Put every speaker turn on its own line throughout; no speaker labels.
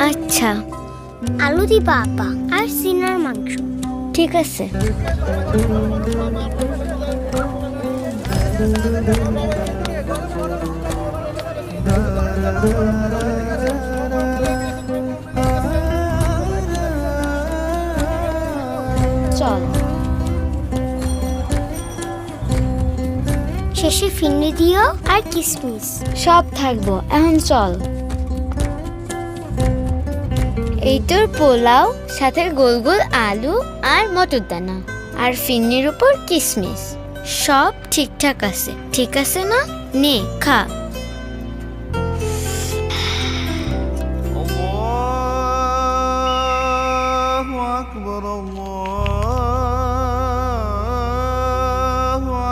আচ্ছা,
আলু দিবা আপা আর সিনার মাংস।
ঠিক আছে। চল।
শেষে ফিন্নি দিও আর কিসমিস।
সব থাকবো, এখন চল। এই তোর পোলাও, সাথে গোল গোল আলু আর মটর দানা, আর ফিন্নির উপর কিসমিস। সব ঠিকঠাক আছে, ঠিক আছে না? নে খা।
আল্লাহু আকবার, আল্লাহু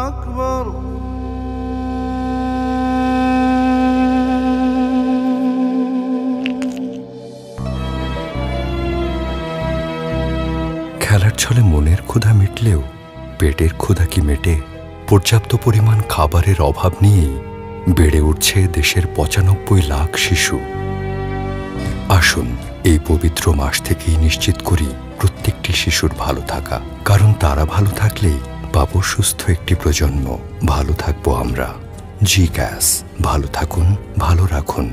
আকবার।
খেলার ছলে মনের ক্ষুধা মিটলেও পেটের ক্ষুধা কি মেটে? পর্যাপ্ত পরিমাণ খাবারের অভাব নিয়েই বেড়ে উঠছে দেশের ৯৫ লাখ শিশু। আসুন এই পবিত্র মাস থেকেই নিশ্চিত করি প্রত্যেকটি শিশুর ভালো থাকা, কারণ তারা ভালো থাকলেই পাবো সুস্থ একটি প্রজন্ম। ভালো থাকবো আমরা। জি গ্যাস, ভালো থাকুন, ভালো রাখুন।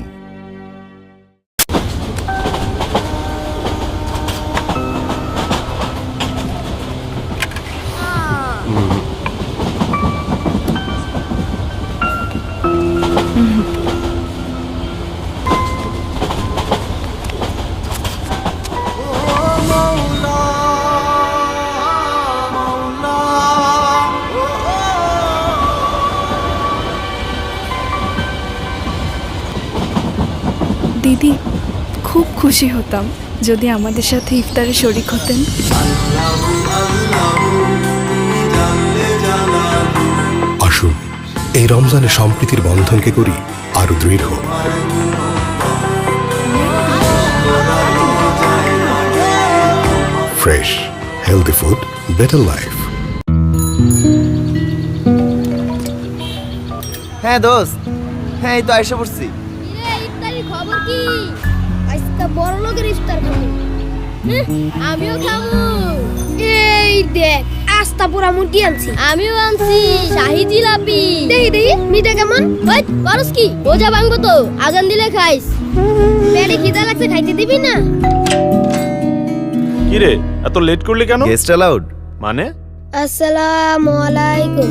দিদি, খুব খুশি হতাম যদি আমাদের সাথে ইফতারে শরীক হতেন।
আসুন এই রমজানে সম্প্রীতির বন্ধনকে করি আরো দৃঢ়। Fresh healthy food, better life.
হ্যাঁ দোস্ত, হ্যাঁ এই তো এসে পড়ছি।
ইফতারের খবর কি? আজকে বড় লোকের ইফতার খাবো। আমিও খাবো। এই দেখ, আস্তা পুরা মুরগি আনছি। আমিও আনছি শাহি জিলাপি। দেখি দেখি মিঠা কেমন? ওই করস কি? ওজা ভাঙবো তো, আজান দিলে খাইস। পেটে খিদা লাগছে, খাইতে দিবি না?
কি রে, এত লেট করলি কেন?
গেস্ট অ্যালাউড
মানে?
আসসালামু আলাইকুম।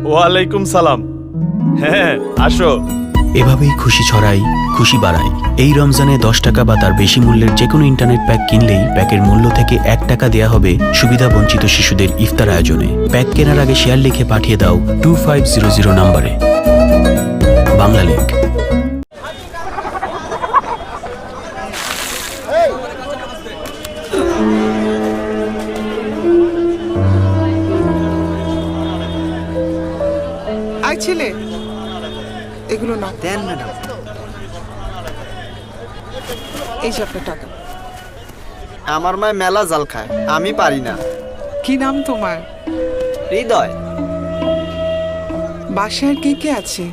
ওয়ালাইকুম সালাম। হ্যাঁ আসো।
এভাবেই খুশি ছড়াই, খুশি বাড়াই। এই রমজানে 10 টাকা বা তার বেশি মূল্যের যে কোনো ইন্টারনেট প্যাক কিনলেই প্যাকের মূল্য থেকে 1 টাকা দেয়া হবে সুবিধা বঞ্চিত শিশুদের ইফতার আয়োজনে। প্যাক কেনার আগে শেয়ার লিখে পাঠিয়ে দাও 2500 নম্বরে। বাংলা লিংক।
আই ছেলে, এগুলো না
দেন ম্যাডাম।
এই যে আপনার টাকা।
আমার মায় মেলা জাল খায়, আমি পারি না।
কি নাম তোমার?
হৃদয়।
বাসায় কে কে আছে?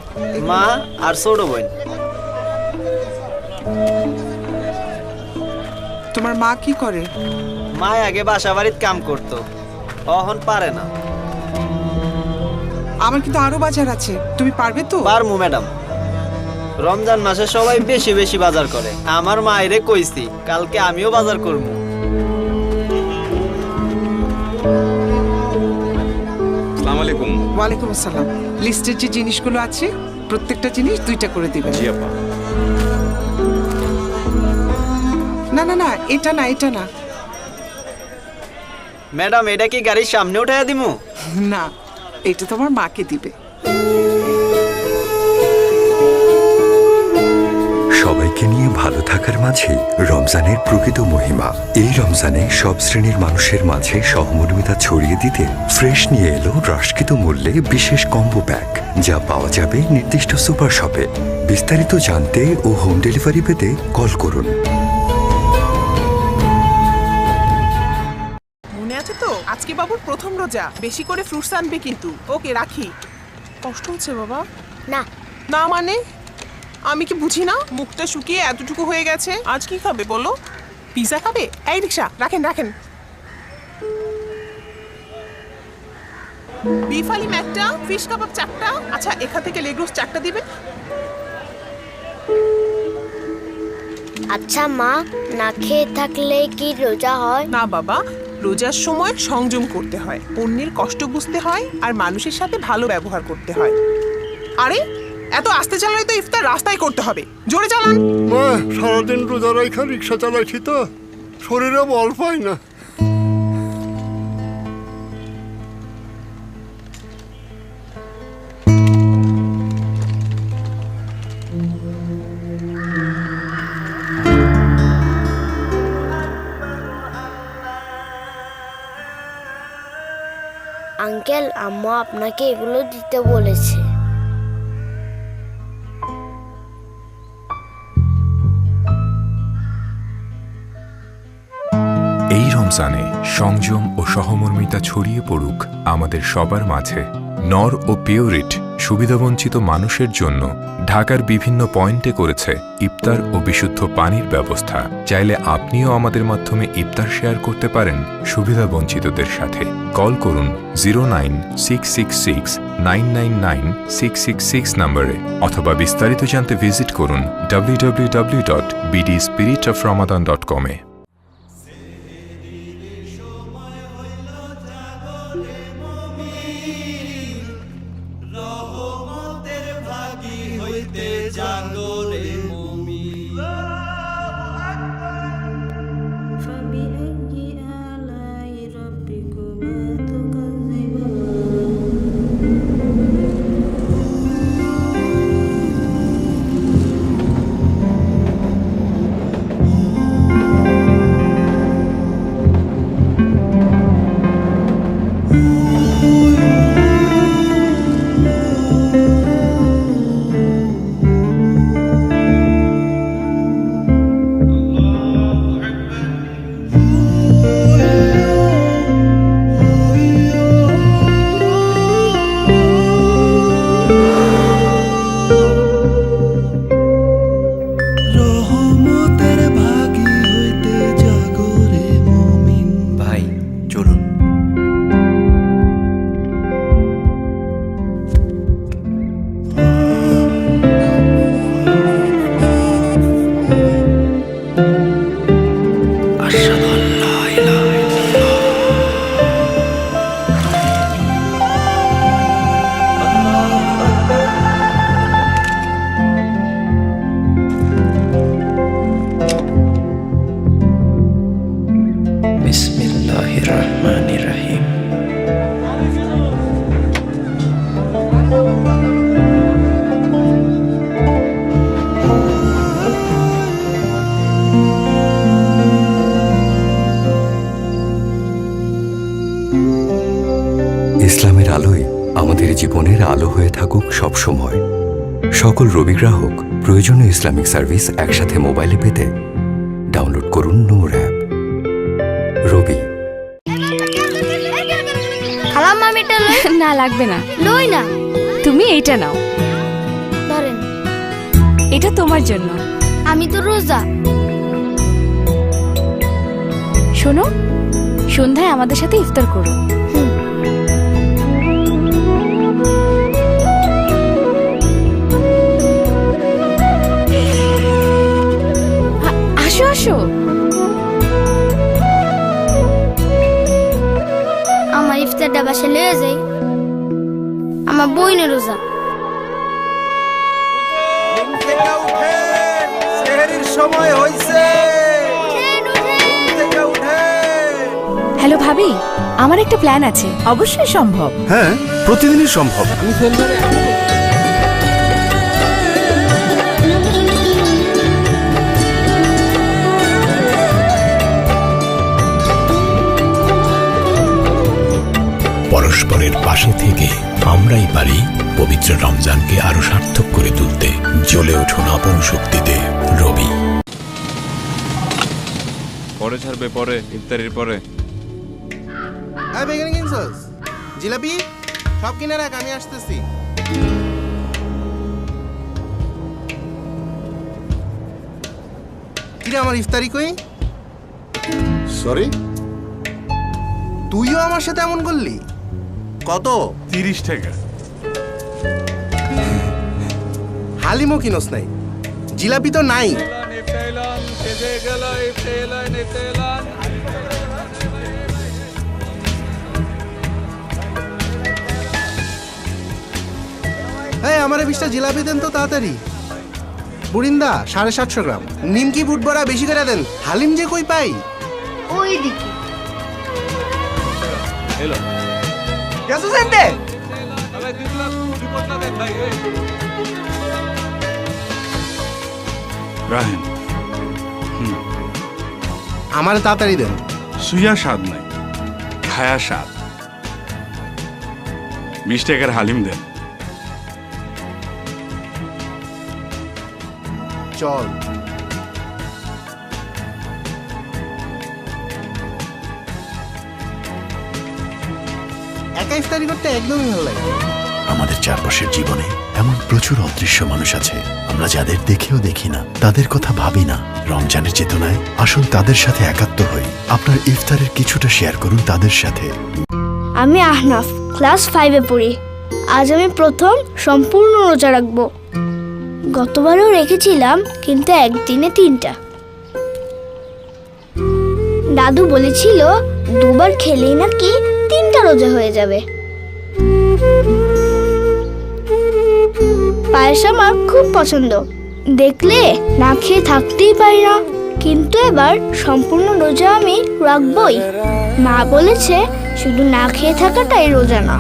মা আর ছোট বোন।
তোমার মা কি করে?
মা আগে বাসা বাড়িতে কাম করতো, এখন পারে না।
আমার কিন্তু আরো বাজার আছে, তুমি পারবে তো?
পারমু ম্যাডাম। রমজান মাসে সবাই বেশি বেশি বাজার করে, আমার মায়েরে কইছি কালকে আমিও বাজার করবো।
আসসালামু আলাইকুম।
ওয়ালাইকুম আসসালাম। লিস্টের যে জিনিসগুলো আছে প্রত্যেকটা জিনিস 2টা করে দিবেন।
জি আপা।
না না না, এটা না, এটা না।
ম্যাডাম এটা কি গাড়ির সামনে উঠাইয়া দিমু?
না, এটা তোমার মাকে দিবে।
সবাইকে নিয়ে ভালো থাকার মাঝেই রমজানের প্রকৃত মহিমা। এই রমজানে সব শ্রেণীর মানুষের মাঝে সহমর্মিতা ছড়িয়ে দিতে ফ্রেশ নিয়ে এলো হ্রাসকৃত মূল্যে বিশেষ কম্বো প্যাক, যা পাওয়া যাবে নির্দিষ্ট সুপার শপে। বিস্তারিত জানতে ও হোম ডেলিভারি পেতে কল করুন।
মনে আছে তো, আজকে বাবুর প্রথম রোজা, বেশি করে ফ্রুটস আনবে কিন্তু। ওকে রাখি। কষ্ট হচ্ছে বাবা?
না।
না মানে? আমি কি বুঝি না, মুখটা শুকিয়ে এতটুকু হয়ে গেছে। আজ কি খাবে বলো? পিজা খাবে? এই রিক্সা রাখেন রাখেন। বিফ আলিম একটা, ফিশ কাবাব 4টা। আচ্ছা এখান থেকে লেগ রোস্ট 4টা দিবেন।
আচ্ছা মা, না খেয়ে থাকলে কি রোজা হয়?
না বাবা, রোজার সময় সংযম করতে হয়, অন্যের কষ্ট বুঝতে হয়, আর মানুষের সাথে ভালো ব্যবহার করতে হয়। আরে এত আস্তে চালালে তো ইফতার রাস্তায় করতে হবে, জোরে চালান।
মা, সারাদিন রোজা রাখা রিক্সা চালাইছি তো শরীরে বল পাই না।
আঙ্কেল, আম্মু আপনাকে এগুলো দিতে বলেছে।
এই রমজানে সংযম ও সহমর্মিতা ছড়িয়ে পড়ুক আমাদের সবার মাঝে। নর ও পিওরিট সুবিধাবঞ্চিত মানুষের জন্য ঢাকার বিভিন্ন পয়েন্টে করেছে ইফতার ও বিশুদ্ধ পানির ব্যবস্থা। চাইলে আপনিও আমাদের মাধ্যমে ইফতার শেয়ার করতে পারেন সুবিধাবঞ্চিতদের সাথে। কল করুন 09666999666 নম্বরে, অথবা বিস্তারিত জানতে ভিজিট করুন www.bdspiritoframadan.com এ।
ইসলামের আলোয় আমাদের জীবনের আলো হয়ে থাকুক সব সময়। সকল রবি গ্রাহক প্রয়োজনীয় ইসলামিক সার্ভিস একসাথে মোবাইলে পেতে ডাউনলোড করুন নূর অ্যাপ। রবি।
খালাম মামিটা লই।
না লাগবে না,
লই না,
তুমি এইটা নাও।
ধরেন,
এটা তোমার জন্য।
আমি তো রোজা।
শোনো, সন্ধ্যায় আমাদের সাথে ইফতার করো। আসো আসো।
আমার ইফতারটা বাসে লয়ে যাই, আমার বইনের রোজা।
সময় হইছে।
হ্যালো ভাবি, আমার একটা প্ল্যান আছে। অবশ্যই সম্ভব।
হ্যাঁ, প্রতিদিনই সম্ভব।
পরস্পরের পাশে থেকে আমরাই পারি পবিত্র রমজানকে আরো সার্থক করে তুলতে। জ্বলে উঠুন আপন শক্তিতে। রবি।
পরে ছাড়বে, পরে ইফতারের পরে।
জিলাপি সব কিনে রাখ, আমি আসতেছি।
কিরে আমার ইফতারি কই?
সরি,
তুইও আমার সাথে এমন করলি? কত?
30 টাকা।
হালিমও কিনস নাই, জিলাপি তো নাই। এই আমারে 20টা জিলাপি দেন তো তাড়াতাড়ি। বুরিন্দা 750 গ্রাম, নিমকি বুট বড়া বেশি করে দেন। হালিম যে কই পাই?
ওই দিকে
রাহেন,
আমারে তাড়াতাড়ি দেন।
সুইয়া স্বাদ নাই, খায়া স্বাদ। 20 টাকার হালিম দেন।
চল। একা ইফতারি করতে একদমই ভালো লাগে।
আমাদের চারপাশের জীবনে এমন প্রচুর অদৃশ্য মানুষ আছে, আমরা যাদের দেখেও দেখি না, তাদের কথা ভাবি না। রমজানের চেতনায় আসুন তাদের সাথে একাত্ম হই। আপনার ইফতারের কিছুটা শেয়ার করুন তাদের সাথে।
আমি আহনাফ, ক্লাস 5-এ পড়ি। আজ আমি প্রথম সম্পূর্ণ রোজা রাখবো। গতবারও রেখেছিলাম, কিন্তু একদিনে 3টা। দাদু বলেছিল 2বার খেলেই নাকি 3টা রোজা হয়ে যাবে। পায়েস আমার খুব পছন্দ, দেখলে না খেয়ে থাকতেই পারি না। কিন্তু এবার সম্পূর্ণ রোজা আমি রাখবই। মা বলেছে শুধু না খেয়ে থাকাটাই রোজা না,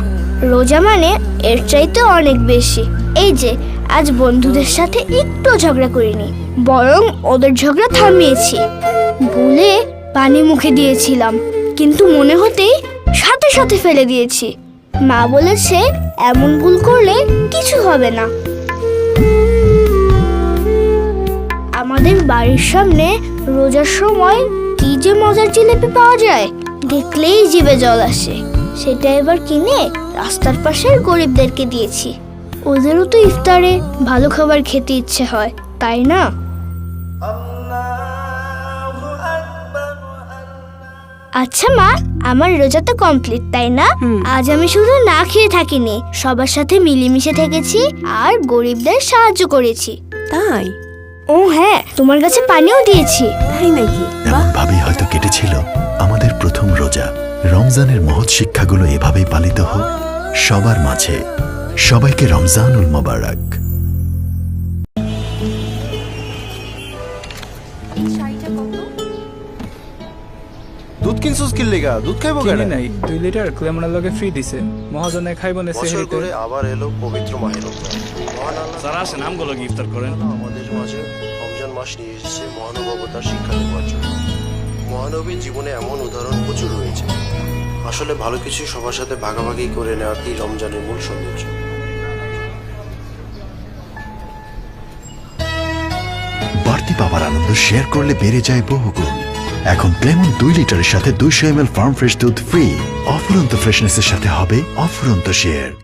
রোজা মানে এর চাইতে অনেক বেশি। এই যে আজ বন্ধুদের সাথে একটু ঝগড়া করিনি, বরং ওদের ঝগড়া থামিয়েছি। ভুলে পানি মুখে দিয়েছিলাম, কিন্তু মনে হতেই সাথে সাথে ফেলে দিয়েছি। মা বলেছে এমন ভুল করলে কিছু হবে না। আমাদের বাড়ির সামনে রোজার সময় কি যে মজার জিলিপি পাওয়া যায়, দেখলেই জিভে জল আসে। সেটা এবার কিনে রাস্তার পাশের গরিবদেরকে দিয়েছি। ওদেরও তো ইফতারে ভালো খাবার খেতে ইচ্ছে হয়, তাই না? আচ্ছা মা, আমার রোজা তো কমপ্লিট, তাই না? আজ আমি শুধু না খেয়ে থাকিনি, সবার সাথে মিলেমিশে থেকেছি আর গরিবদের সাহায্য করেছি।
তাই?
ও হ্যাঁ, তোমার কাছে পানিও দিয়েছি।
তাই নাকি?
এমন ভাবেই হয়তো কেটেছিল আমাদের প্রথম রোজা। রমজানের মহৎ শিক্ষাগুলো এভাবেই পালিত হোক সবার মাঝে। সবাইকে রমজানুল মোবারক।
দুধ কিনছস কি লেগা? দুধ খাইবো কেন?
নাই 2 লিটার ক্লেমনের লগে ফ্রি দিছে, মহাজনে খাইবো না সেহরিতে।
আবার এলো পবিত্র মাহে রমজান। মহান আল্লাহ
যারা আসেন আমগুলো ইফতার করেন।
আমাদের মাঝে রমজান মাস নিয়ে এসেছে মহানুভবতার শিক্ষা দেওয়ার জন্য। মহানবীর জীবনে এমন উদাহরণ প্রচুর রয়েছে। আসলে ভালো কিছু সবার সাথে ভাগাভাগি করে নেওয়াতেই রমজানের মূল সৌন্দর্য।
বাড়তি পাওয়ার আনন্দ শেয়ার করলে বেড়ে যায় বহুগুণ। এখন ক্লেমন 2 লিটারের সাথে 200 ml ফার্ম ফ্রেশ দুধ ফ্রি। অফুরন্ত ফ্রেশনেসের সাথে হবে অফুরন্ত শেয়ার।